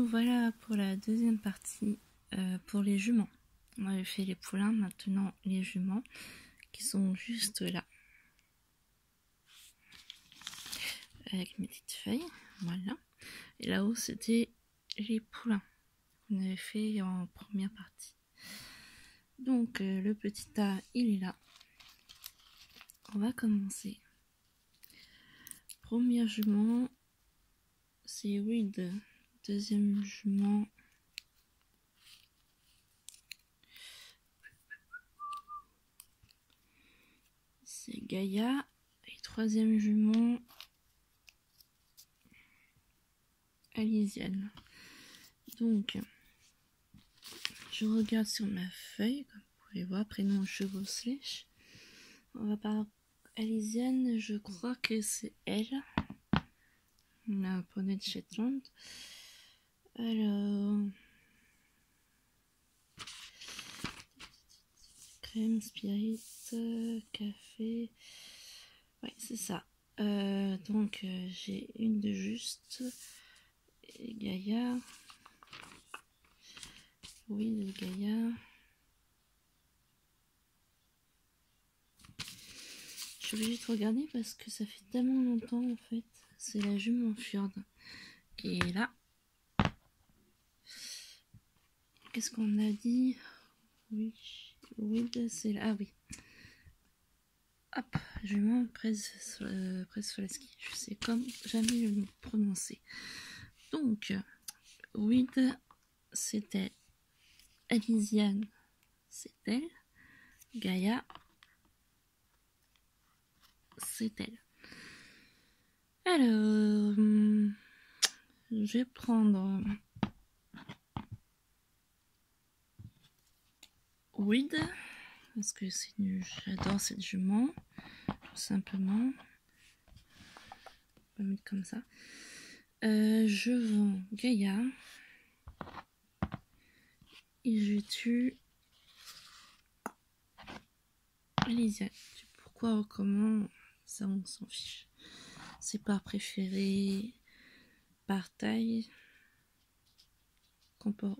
nous voilà pour la deuxième partie pour les juments. On avait fait les poulains, maintenant les juments qui sont juste là. Avec mes petites feuilles, voilà. Et là-haut c'était les poulains qu'on avait fait en première partie. Donc le petit A il est là. On va commencer. Premier jument, c'est Weed. Deuxième jument, c'est Gaïa. Et troisième jument, Alisienne. Donc, je regarde sur ma feuille, comme vous pouvez voir, prénom chevaux slèche. On va par Alisienne, je crois que c'est elle. La poney de Shetland. Alors, crème, spirit, café. Ouais, c'est ça. Donc, j'ai une de juste. Et Gaïa. Oui, de Gaïa. Je suis obligée de regarder parce que ça fait tellement longtemps en fait. C'est la jument Fjord qui est là. Qu'est-ce qu'on a dit? Oui, c'est là. Ah oui. Hop, jument Przewalski. Je sais comme jamais le prononcer. Donc, Weed, c'était Alisiane, c'est elle. Gaïa, c'est elle. Alors, je vais prendre Weed parce que j'adore cette jument, tout simplement. On va mettre comme ça. Je vends Gaïa et je tue Alisiane. Pourquoi ou comment, ça on s'en fiche. C'est par préféré, par taille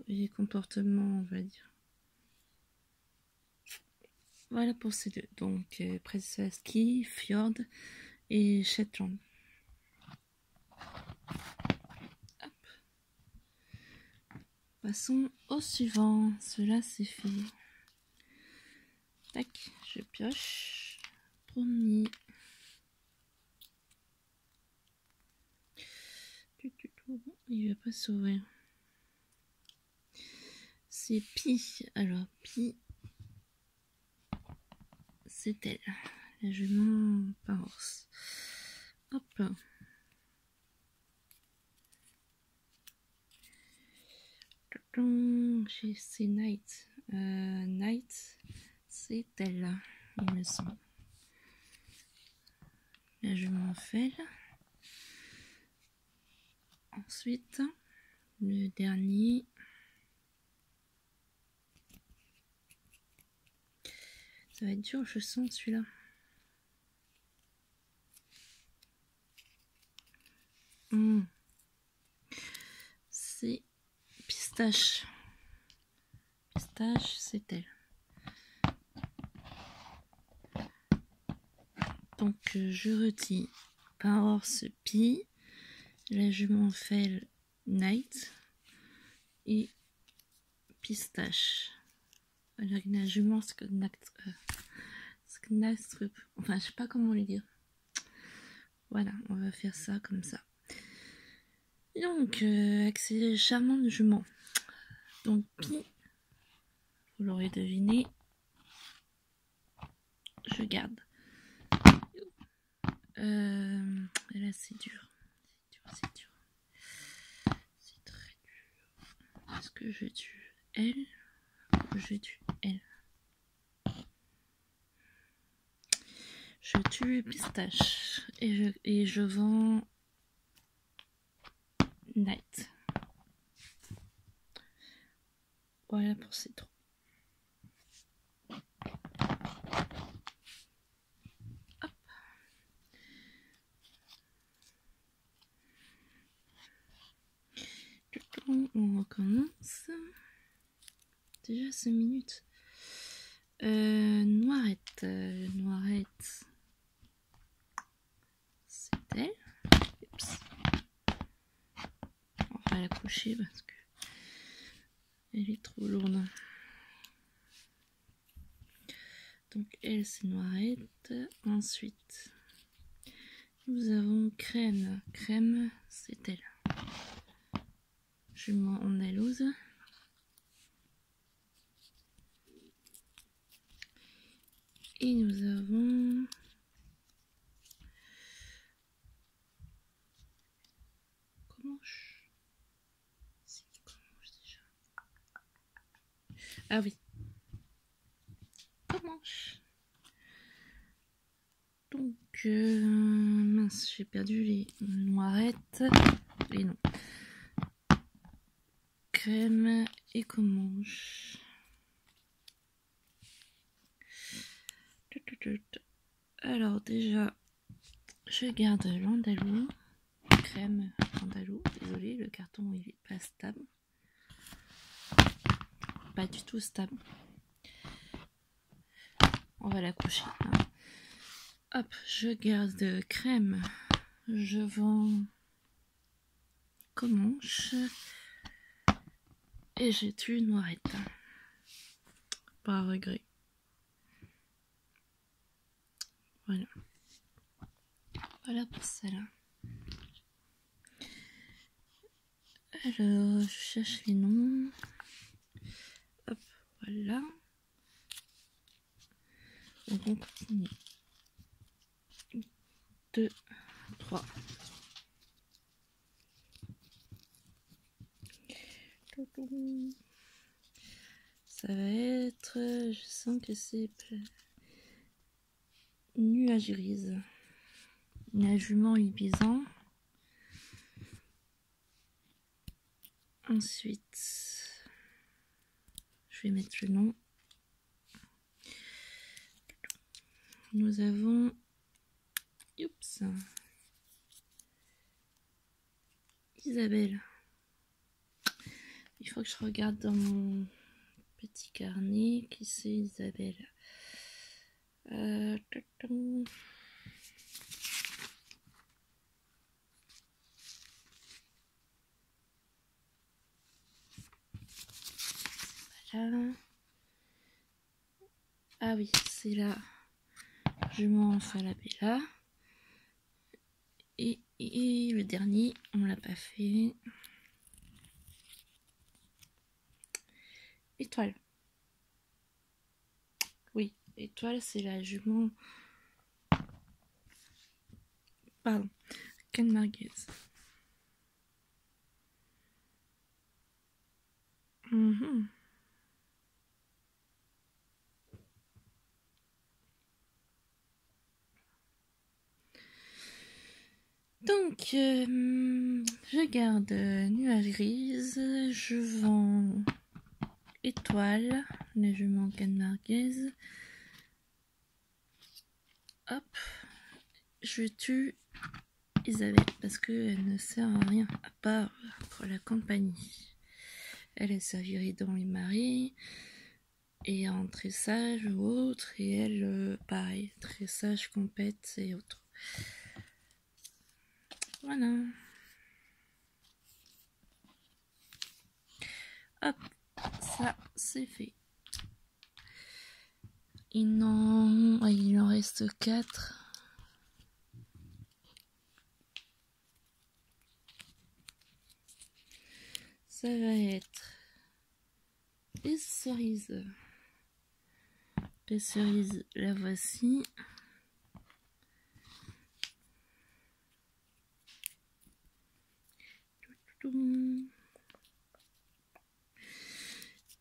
et comportement, on va dire. Voilà pour ces deux. Donc, Przewalski, Fjord et Shetland. Hop. Passons au suivant. Cela c'est fait. Tac, je pioche. Premier. Il va pas s'ouvrir. C'est Pi. Alors, Pi, c'est elle. La jument Parors. Hop. C'est Night. Night, c'est elle, il me semble. La jument Fell. Ensuite, le dernier. Ça va être dur, je sens celui-là. C'est Pistache. Pistache, c'est elle. Donc, je retire Parors Pi, la jument Fell Night et Pistache. La jument Sknastrup. Enfin, je sais pas comment le dire. Voilà, on va faire ça comme ça. Donc, avec ces charmantes juments. Donc, Pi, vous l'aurez deviné, je garde. Là, c'est dur. C'est dur. C'est très dur. Est-ce que je tue elle ou je tue elle? Je tue Pistache et je vends Night. Voilà pour ces trois. Hop. On recommence. Déjà 5 minutes. Noirette. Noirette. C'est elle. Oups. On va la coucher parce que elle est trop lourde. Donc elle c'est Noirette. Ensuite nous avons Crème. Crème c'est elle. Jument andalouse. Et nous avons Comanche. C'est Comanche déjà. Ah oui. Comanche. Donc mince, j'ai perdu les noirettes. Et non. Crème et Comanche. Alors déjà, je garde l'andalou. Crème andalou. Désolée, le carton il est pas stable. Pas du tout stable. On va la coucher. Hop, je garde crème. Je vends Comanche. Et j'ai tué Noirette. Pas à regret. Voilà. Voilà pour celle-là. Alors, je cherche les noms. Hop, voilà. Donc on continue. 2, 3. Ça va être... Je sens que c'est... Nuage grise. La jument 8 ans. Ensuite, je vais mettre le nom. Nous avons... Oups. Isabelle. Il faut que je regarde dans mon petit carnet qui c'est Isabelle. Voilà. Ah oui, c'est là. Jument Falabella. Et le dernier, on l'a pas fait. Étoile. Oui, Étoile, c'est la jument. Pardon, Camarguez. Donc, je garde Nuage grise, je vends Étoile, la jument Camarguez. Hop, je tue Isabelle parce qu'elle ne sert à rien à part pour la compagnie. Elle servirait dans les marais et en tressage ou autre, et elle, pareil, tressage, compète et autres. Voilà. Hop, ça c'est fait. Il en reste 4. Ça va être les cerises. Les cerises, la voici.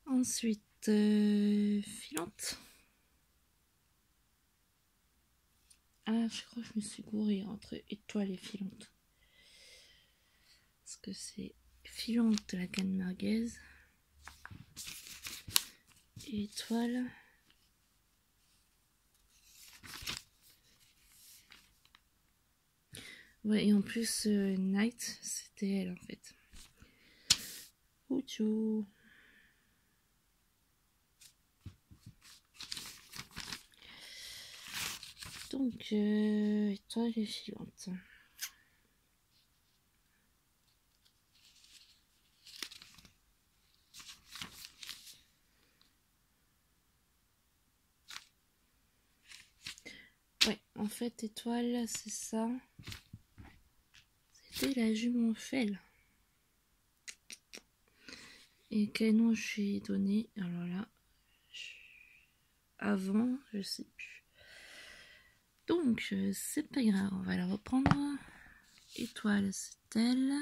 Ensuite, filante. Ah, je crois que je me suis gourée entre étoile et filante. Parce que c'est filante de la Camarguez. Et étoile. Ouais, et en plus, Night, c'était elle en fait. Coucou. Donc, étoile filante. Ouais, en fait, étoile, c'est ça. C'était la jumentfelle. Et quel nom je lui ai donné? Alors là, avant, je sais plus. Donc, c'est pas grave, on va la reprendre. Étoile, c'est elle.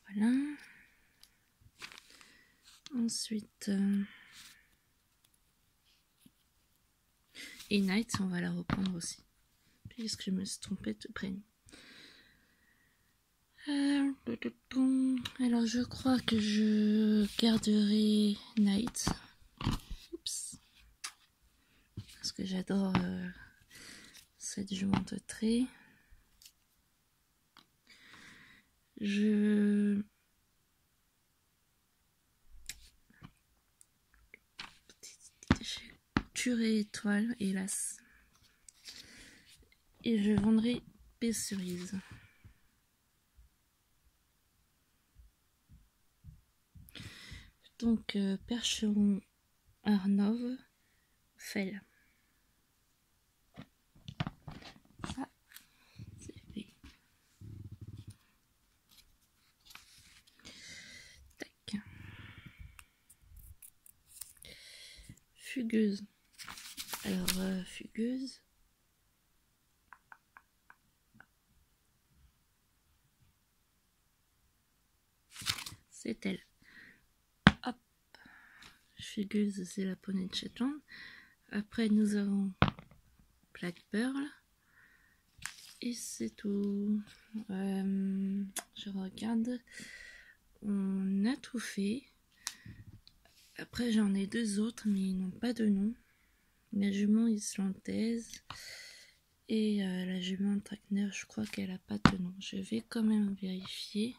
Voilà. Ensuite, et Night, on va la reprendre aussi. Puisque je me suis trompée de prénom. Alors, je crois que je garderai Night. Oups. Parce que j'adore cette jument de trait. Je tuerai étoile, hélas. Et je vendrai P cerise. Donc, percheron Arnov, Fell. Ça, c'est fait. Tac. Fugueuse. Alors, fugueuse. C'est elle. Hop. Fugueuse, c'est la poney de Shetland. Après, nous avons Black Pearl. Et c'est tout. Je regarde. On a tout fait. Après, j'en ai deux autres, mais ils n'ont pas de nom. La jument islandaise et la jument Trakehner, je crois qu'elle n'a pas de nom. Je vais quand même vérifier.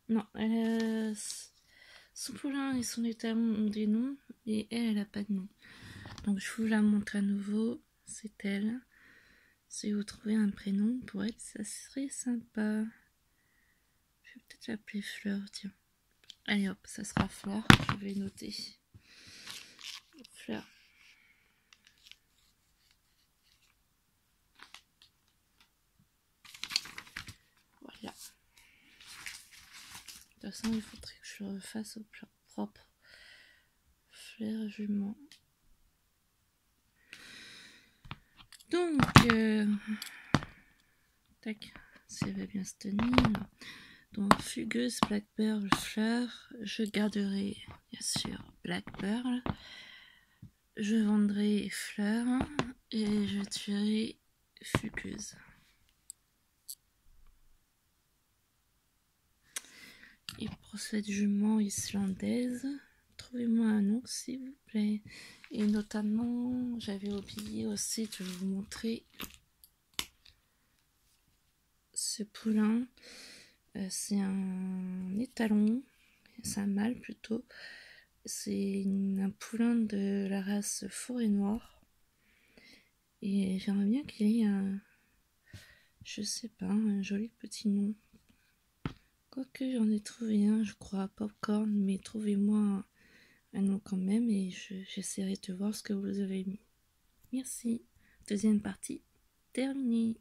Non, son poulain et son étalon ont des noms et elle n'a pas de nom. Donc je vous la montre à nouveau, c'est elle. Si vous trouvez un prénom pour elle, ça serait sympa. Je vais peut-être l'appeler Fleur, tiens. Allez hop, ça sera Fleur, je vais noter. Fleur. Voilà. De toute façon, il faudrait que je le refasse au propre. Fleur jument. Donc, tac, ça va bien se tenir. Donc, fugueuse, Black Pearl, Fleur. Je garderai, bien sûr, Black Pearl. Je vendrai Fleur et je tuerai fugueuse. Et pour cette jument islandaise, trouvez-moi un nom s'il vous plaît. Et notamment, j'avais oublié aussi de vous montrer ce poulain. C'est un étalon, c'est un mâle plutôt. C'est un poulain de la race forêt noire. Et j'aimerais bien qu'il ait un, je sais pas, un joli petit nom. Quoique j'en ai trouvé un, je crois, Popcorn, mais trouvez-moi un nom quand même et j'essaierai de voir ce que vous avez mis. Merci. Deuxième partie terminée.